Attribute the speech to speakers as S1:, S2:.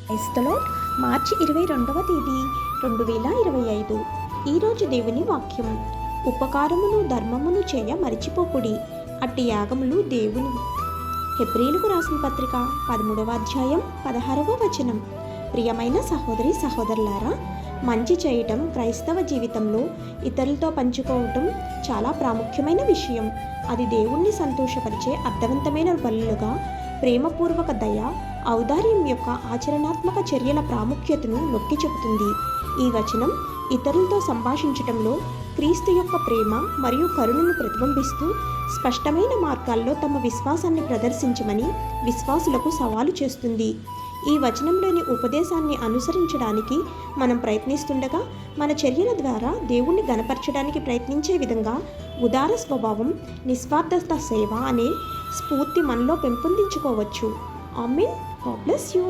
S1: క్రైస్తలో మార్చి 22వ తేదీ 2025. ఈరోజు దేవుని వాక్యం. ఉపకారమును ధర్మమును చేయ మరిచిపోకుడి, అట్టి యాగములు దేవుని. హెబ్రీయులకు రాసిన పత్రిక 13వ అధ్యాయం 16వ వచనం. ప్రియమైన సహోదరి సహోదరులారా, మంచి చేయటం క్రైస్తవ జీవితంలో ఇతరులతో పంచుకోవటం చాలా ప్రాముఖ్యమైన విషయం. అది దేవుణ్ణి సంతోషపరిచే అర్థవంతమైన బలులుగా ప్రేమపూర్వక దయ, ఔదార్యం యొక్క ఆచరణాత్మక చర్యల ప్రాముఖ్యతను నొక్కి చెబుతుంది. ఈ వచనం ఇతరులతో సంభాషించటంలో క్రీస్తు యొక్క ప్రేమ మరియు కరుణను ప్రతిబింబిస్తూ స్పష్టమైన మార్గాల్లో తమ విశ్వాసాన్ని ప్రదర్శించమని విశ్వాసులకు సవాలు చేస్తుంది. ఈ వచనంలోని ఉపదేశాన్ని అనుసరించడానికి మనం ప్రయత్నిస్తుండగా మన చర్యల ద్వారా దేవుణ్ణి గణపరచడానికి ప్రయత్నించే విధంగా ఉదార స్వభావం, నిస్వార్థత సేవ అనే స్ఫూర్తి మనలో పెంపొందించుకోవచ్చు. ఆమేన్. God bless you.